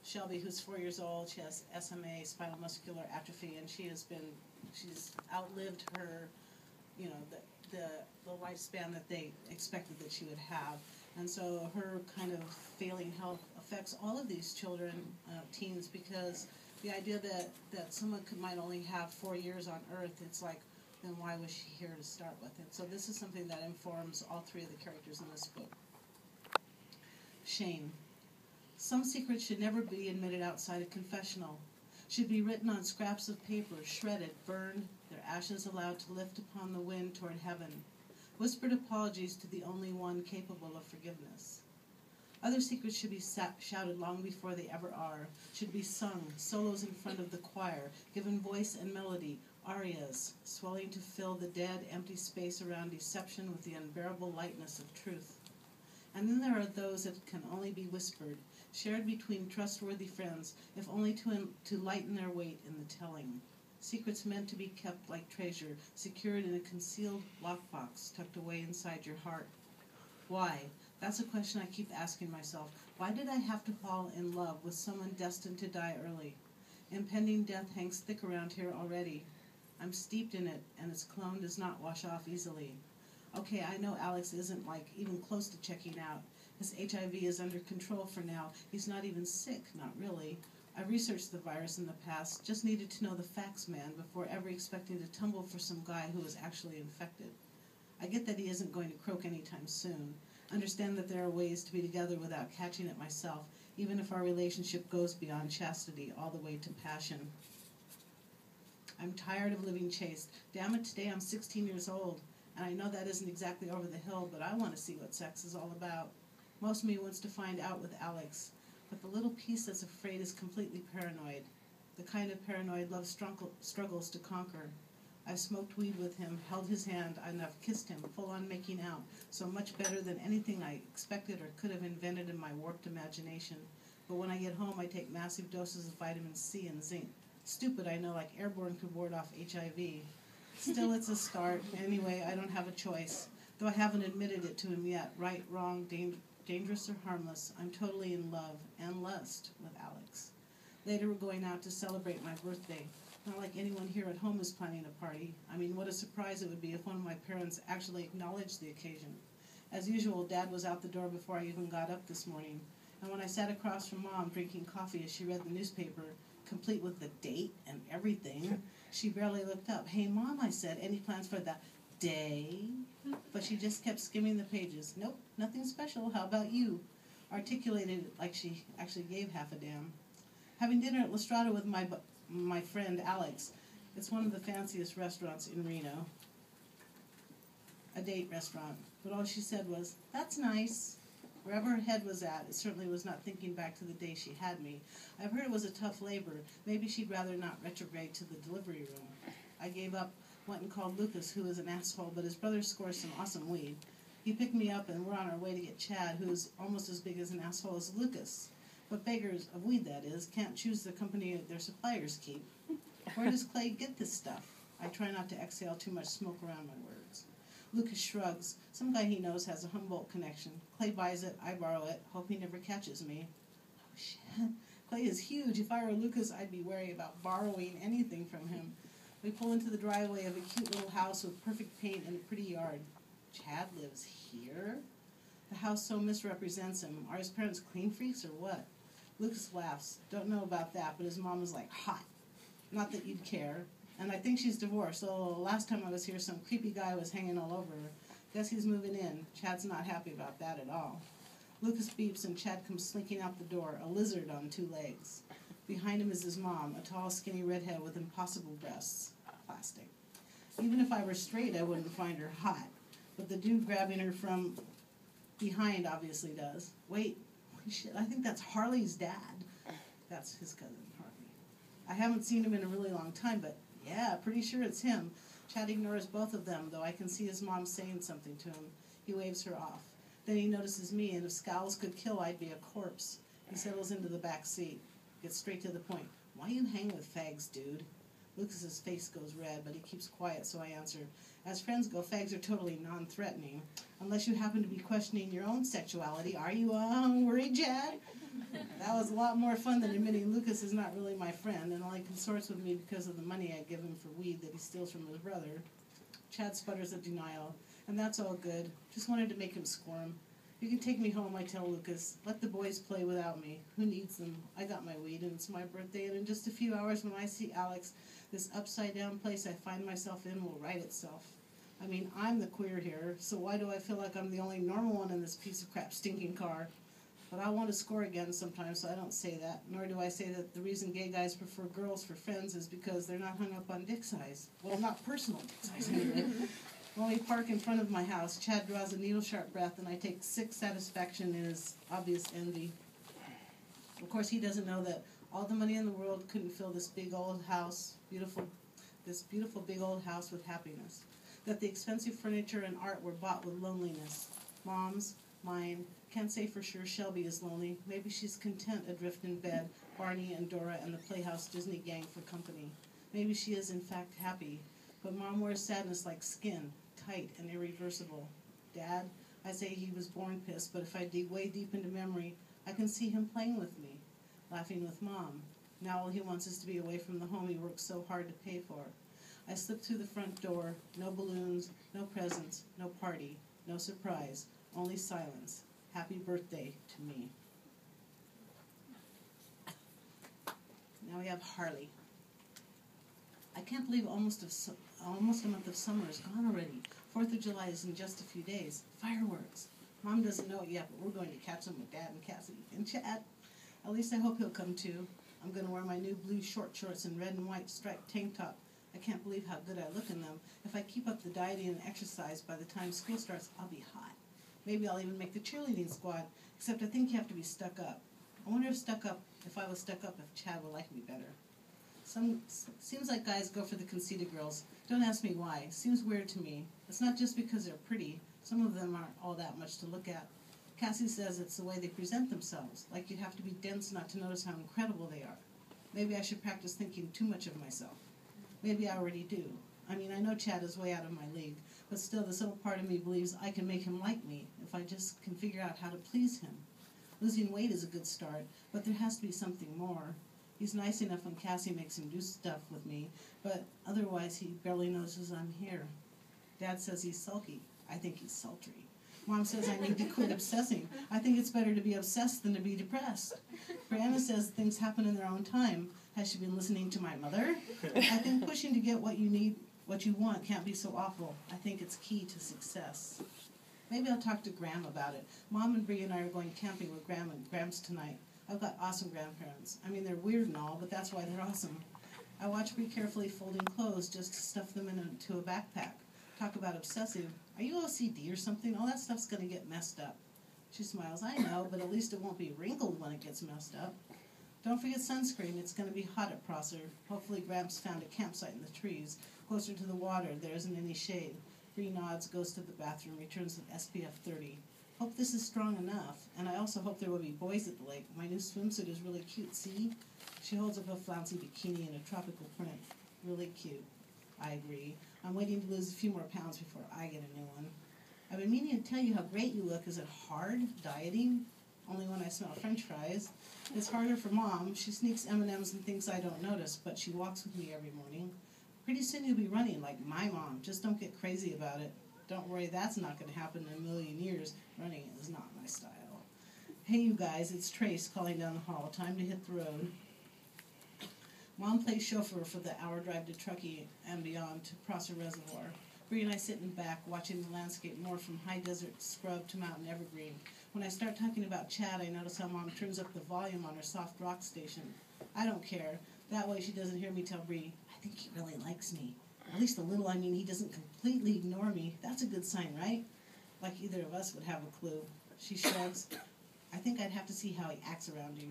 Shelby, who's 4 years old. She has SMA, spinal muscular atrophy, and she's outlived her, the lifespan that they expected that she would have. And so her kind of failing health affects all of these children, teens, because the idea that someone might only have 4 years on Earth, it's like, then why was she here to start with? And so this is something that informs all three of the characters in this book. Shame. Some secrets should never be admitted outside a confessional. Should be written on scraps of paper, shredded, burned, their ashes allowed to lift upon the wind toward heaven. Whispered apologies to the only one capable of forgiveness. Other secrets should be shouted long before they ever are, should be sung, solos in front of the choir, given voice and melody, arias, swelling to fill the dead, empty space around deception with the unbearable lightness of truth. And then there are those that can only be whispered, shared between trustworthy friends, if only to lighten their weight in the telling. Secrets meant to be kept like treasure, secured in a concealed lockbox tucked away inside your heart. Why? That's a question I keep asking myself. Why did I have to fall in love with someone destined to die early? Impending death hangs thick around here already. I'm steeped in it, and its cologne does not wash off easily. Okay, I know Alex isn't even close to checking out. His HIV is under control for now. He's not even sick, not really. I researched the virus in the past, just needed to know the facts, man, before ever expecting to tumble for some guy who was actually infected. I get that he isn't going to croak anytime soon. Understand that there are ways to be together without catching it myself, even if our relationship goes beyond chastity, all the way to passion. I'm tired of living chaste. Damn it, today I'm 16 years old, and I know that isn't exactly over the hill, but I want to see what sex is all about. Most of me wants to find out with Alex, but the little piece that's afraid is completely paranoid, the kind of paranoid love struggles to conquer. I've smoked weed with him, held his hand, and I've kissed him, full on making out, so much better than anything I expected or could have invented in my warped imagination. But when I get home, I take massive doses of vitamin C and zinc. Stupid, I know, like airborne could ward off HIV. Still, it's a start. Anyway, I don't have a choice, though I haven't admitted it to him yet. Right, wrong, dangerous or harmless, I'm totally in love and lust with Alex. Later, we're going out to celebrate my birthday. Not like anyone here at home is planning a party. I mean, what a surprise it would be if one of my parents actually acknowledged the occasion. As usual, Dad was out the door before I even got up this morning. And when I sat across from Mom drinking coffee as she read the newspaper, complete with the date and everything, she barely looked up. Hey, Mom, I said, any plans for that day? But she just kept skimming the pages. Nope, nothing special. How about you? Articulated it like she actually gave half a damn. Having dinner at La Strada with my friend Alex. It's one of the fanciest restaurants in Reno. A date restaurant. But all she said was, that's nice. Wherever her head was at, it certainly was not thinking back to the day she had me. I've heard it was a tough labor. Maybe she'd rather not retrograde to the delivery room. I gave up, went and called Lucas, who is an asshole, but his brother scores some awesome weed. He picked me up, and we're on our way to get Chad, who is almost as big as an asshole as Lucas. But beggars of weed, that is, can't choose the company their suppliers keep. Where does Clay get this stuff? I try not to exhale too much smoke around my words. Lucas shrugs. Some guy he knows has a Humboldt connection. Clay buys it, I borrow it, hope he never catches me. Oh, shit. Clay is huge. If I were Lucas, I'd be wary about borrowing anything from him. We pull into the driveway of a cute little house with perfect paint and a pretty yard. Chad lives here? The house so misrepresents him. Are his parents clean freaks or what? Lucas laughs. Don't know about that, but his mom is like, hot. Not that you'd care. And I think she's divorced, so last time I was here, some creepy guy was hanging all over her. Guess he's moving in. Chad's not happy about that at all. Lucas beeps and Chad comes slinking out the door, a lizard on 2 legs. Behind him is his mom, a tall, skinny redhead with impossible breasts. Plastic. Even if I were straight, I wouldn't find her hot. But the dude grabbing her from behind obviously does. Wait, shit, I think that's Harley's dad. That's his cousin, Harley. I haven't seen him in a really long time, but yeah, pretty sure it's him. Chad ignores both of them, though I can see his mom saying something to him. He waves her off. Then he notices me, and if scowls could kill, I'd be a corpse. He settles into the back seat. Gets straight to the point. Why you hang with fags, dude? Lucas's face goes red, but he keeps quiet, so I answer, as friends go, fags are totally non-threatening. Unless you happen to be questioning your own sexuality. Are you worried, Chad? That was a lot more fun than admitting Lucas is not really my friend and only consorts with me because of the money I give him for weed that he steals from his brother. Chad sputters a denial, and that's all good. Just wanted to make him squirm. You can take me home, I tell Lucas. Let the boys play without me. Who needs them? I got my weed, and it's my birthday, and in just a few hours when I see Alex, this upside-down place I find myself in will right itself. I mean, I'm the queer here, so why do I feel like I'm the only normal one in this piece of crap stinking car? But I want to score again sometimes, so I don't say that, nor do I say that the reason gay guys prefer girls for friends is because they're not hung up on dick size. Well, not personal dick size, anyway. When we park in front of my house, Chad draws a needle-sharp breath, and I take sick satisfaction in his obvious envy. Of course, he doesn't know that all the money in the world couldn't fill this big old house, this beautiful big old house with happiness. That the expensive furniture and art were bought with loneliness. Mom's, mine, can't say for sure Shelby is lonely. Maybe she's content adrift in bed, Barney and Dora and the Playhouse Disney gang for company. Maybe she is in fact happy. But Mom wears sadness like skin, tight and irreversible. Dad, I say he was born pissed, but if I dig way deep into memory, I can see him playing with me, laughing with Mom. Now all he wants is to be away from the home he worked so hard to pay for. I slip through the front door, no balloons, no presents, no party, no surprise, only silence. Happy birthday to me. Now we have Harley. I can't believe almost a month of summer is gone already. 4th of July is in just a few days. Fireworks. Mom doesn't know it yet, but we're going to catch them with Dad and Cassie. And Chad, at least I hope he'll come too. I'm going to wear my new blue short shorts and red and white striped tank top. I can't believe how good I look in them. If I keep up the dieting and exercise, by the time school starts, I'll be hot. Maybe I'll even make the cheerleading squad, except I think you have to be stuck up. I wonder if I was stuck up, if Chad would like me better. Seems like guys go for the conceited girls. Don't ask me why. Seems weird to me. It's not just because they're pretty. Some of them aren't all that much to look at. Cassie says it's the way they present themselves, like you'd have to be dense not to notice how incredible they are. Maybe I should practice thinking too much of myself. Maybe I already do. I mean, I know Chad is way out of my league, but still this little part of me believes I can make him like me if I just can figure out how to please him. Losing weight is a good start, but there has to be something more. He's nice enough when Cassie makes him do stuff with me, but otherwise he barely notices I'm here. Dad says he's sulky. I think he's sultry. Mom says I need to quit obsessing. I think it's better to be obsessed than to be depressed. Brianna says things happen in their own time. Has she been listening to my mother? I think pushing to get what you need, what you want, can't be so awful. I think it's key to success. Maybe I'll talk to Graham about it. Mom and Bree and I are going camping with Graham and Gramps tonight. I've got awesome grandparents. I mean, they're weird and all, but that's why they're awesome. I watch Bree carefully folding clothes just to stuff them into a backpack. Talk about obsessive. Are you OCD or something? All that stuff's going to get messed up. She smiles. I know, but at least it won't be wrinkled when it gets messed up. Don't forget sunscreen. It's going to be hot at Prosser. Hopefully Gramps found a campsite in the trees. Closer to the water, there isn't any shade. Bree nods, goes to the bathroom, returns with SPF 30. Hope this is strong enough. And I also hope there will be boys at the lake. My new swimsuit is really cute, see? She holds up a flouncy bikini in a tropical print. Really cute. I agree. I'm waiting to lose a few more pounds before I get a new one. I've been meaning to tell you how great you look. Is it hard, dieting? Only when I smell French fries. It's harder for Mom. She sneaks M&Ms and things I don't notice, but she walks with me every morning. Pretty soon you'll be running like my mom. Just don't get crazy about it. Don't worry, that's not going to happen in a million years. Running is not my style. Hey, you guys, it's Trace calling down the hall. Time to hit the road. Mom plays chauffeur for the hour drive to Truckee and beyond to Prosser Reservoir. Bree and I sit in back, watching the landscape morph from high desert scrub to mountain evergreen. When I start talking about Chad, I notice how Mom turns up the volume on her soft rock station. I don't care. That way she doesn't hear me tell Bree, I think he really likes me. At least a little. I mean, he doesn't completely ignore me. That's a good sign, right? Like either of us would have a clue. She shrugs. I think I'd have to see how he acts around you.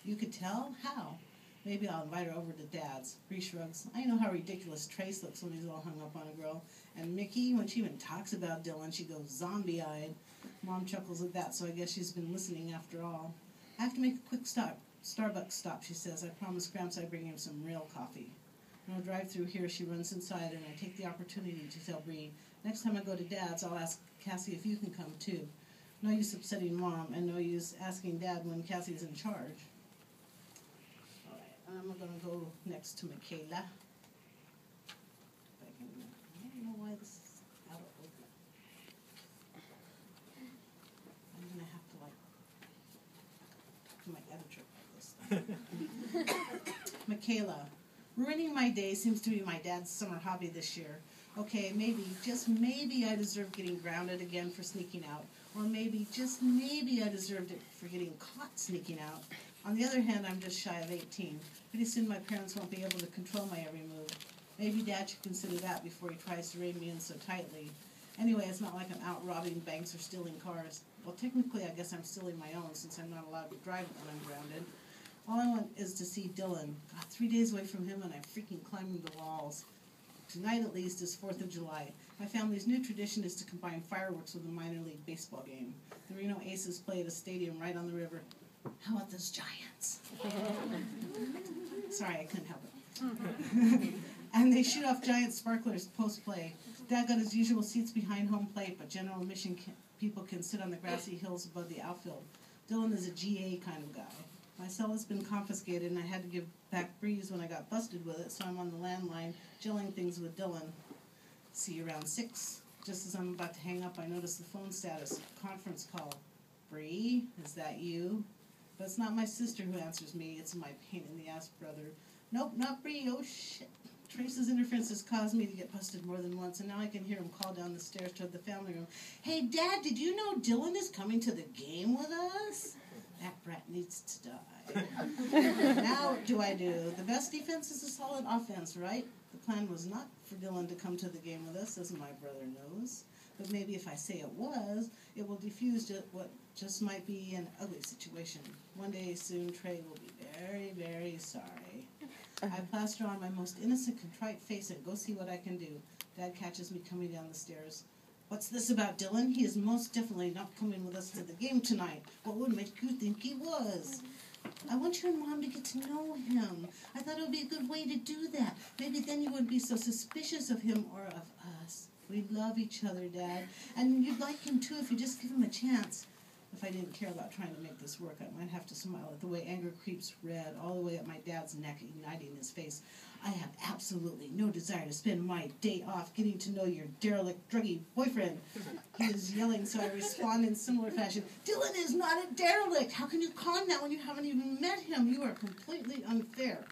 You could tell? How? Maybe I'll invite her over to Dad's. Bree shrugs. I know how ridiculous Trace looks when he's all hung up on a girl. And Mickey, when she even talks about Dylan, she goes zombie-eyed. Mom chuckles at that, so I guess she's been listening after all. I have to make a quick stop. Starbucks stop, she says. I promise Gramps I'd bring him some real coffee. When I drive through here, she runs inside, and I take the opportunity to tell Bree, next time I go to Dad's, I'll ask Cassie if you can come, too. No use upsetting Mom, and no use asking Dad when Cassie's in charge. All right, I'm going to go next to Michaela. I don't know why this is out of order. I'm going to have to, do my editor like this. Michaela, ruining my day seems to be my dad's summer hobby this year. Okay, maybe, just maybe I deserve getting grounded again for sneaking out. Or maybe, just maybe I deserved it for getting caught sneaking out. On the other hand, I'm just shy of 18. Pretty soon my parents won't be able to control my every move. Maybe Dad should consider that before he tries to rein me in so tightly. Anyway, it's not like I'm out robbing banks or stealing cars. Well, technically, I guess I'm stealing my own since I'm not allowed to drive it when I'm grounded. All I want is to see Dylan. God, 3 days away from him and I'm freaking climbing the walls. Tonight, at least, is 4th of July. My family's new tradition is to combine fireworks with a minor league baseball game. The Reno Aces play at a stadium right on the river. How about those Giants? Sorry, I couldn't help it. And they shoot off giant sparklers post-play. Dad got his usual seats behind home plate, but general admission people can sit on the grassy hills above the outfield. Dylan is a GA kind of guy. My cell has been confiscated, and I had to give back Breeze when I got busted with it, so I'm on the landline, gelling things with Dylan. See you around 6. Just as I'm about to hang up, I notice the phone status. Conference call. Bree, is that you? But it's not my sister who answers me. It's my pain-in-the-ass brother. Nope, not Bree. Oh, shit. Trace's interference has caused me to get busted more than once, and now I can hear him call down the stairs toward the family room. Hey, Dad, did you know Dylan is coming to the game with us? That brat needs to die. Now what do I do? The best defense is a solid offense, right? The plan was not for Dylan to come to the game with us, as my brother knows. But maybe if I say it was, it will defuse what just might be an ugly situation. One day soon, Trey will be very, very sorry. I plaster on my most innocent, contrite face and go see what I can do. Dad catches me coming down the stairs. What's this about Dylan? He is most definitely not coming with us to the game tonight. What would make you think he was? I want you and Mom to get to know him. I thought it would be a good way to do that. Maybe then you wouldn't be so suspicious of him or of us. We love each other, Dad. And you'd like him, too, if you just give him a chance. If I didn't care about trying to make this work, I might have to smile at the way anger creeps red all the way up my dad's neck, igniting his face. I have absolutely no desire to spend my day off getting to know your derelict, druggy boyfriend. He is yelling, so I respond in similar fashion. Dylan is not a derelict. How can you call him that when you haven't even met him? You are completely unfair.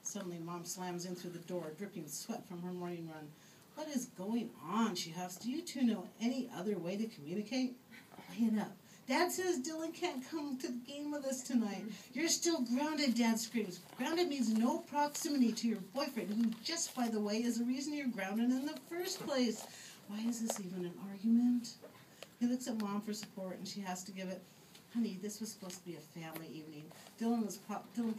Suddenly, Mom slams in through the door, dripping sweat from her morning run. What is going on, she huffs. Do you two know any other way to communicate? Lay it up. Dad says Dylan can't come to the game with us tonight. You're still grounded, Dad screams. Grounded means no proximity to your boyfriend, who, just by the way, is the reason you're grounded in the first place. Why is this even an argument? He looks at Mom for support, and she has to give it. Honey, this was supposed to be a family evening. Dylan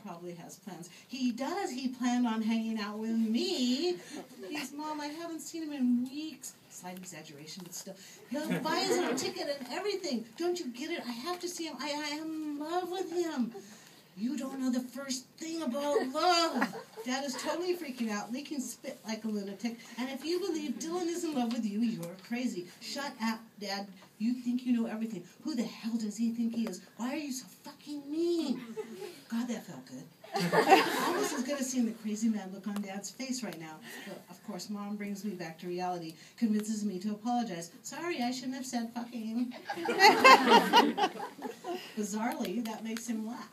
probably has plans. He does. He planned on hanging out with me. Please, Mom, I haven't seen him in weeks. Slight exaggeration, but still. He'll buy his own ticket and everything. Don't you get it? I have to see him. I am in love with him. You don't know the first thing about love. Dad is totally freaking out, leaking spit like a lunatic. And if you believe Dylan is in love with you, you're crazy. Shut up, Dad. You think you know everything. Who the hell does he think he is? Why are you so fucking mean? God, that felt good. Almost as good as seeing the crazy mad look on Dad's face right now. But, of course, Mom brings me back to reality, convinces me to apologize. Sorry, I shouldn't have said fucking. Bizarrely, that makes him laugh.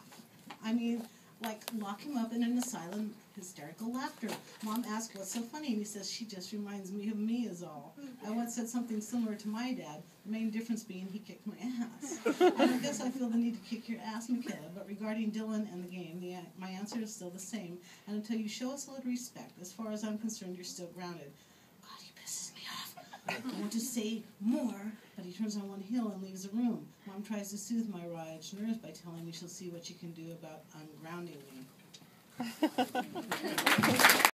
I mean, like, lock him up in an asylum, hysterical laughter. Mom asks, what's so funny? And he says, she just reminds me of me is all. I once said something similar to my dad, the main difference being he kicked my ass. I don't guess I feel the need to kick your ass, Michaela, but regarding Dylan and the game, my answer is still the same. And until you show us a little respect, as far as I'm concerned, you're still grounded. God, he pisses me off. I want to say more, but he turns on one heel and leaves the room. Mom tries to soothe my raw-edged nerves by telling me she'll see what she can do about ungrounding me.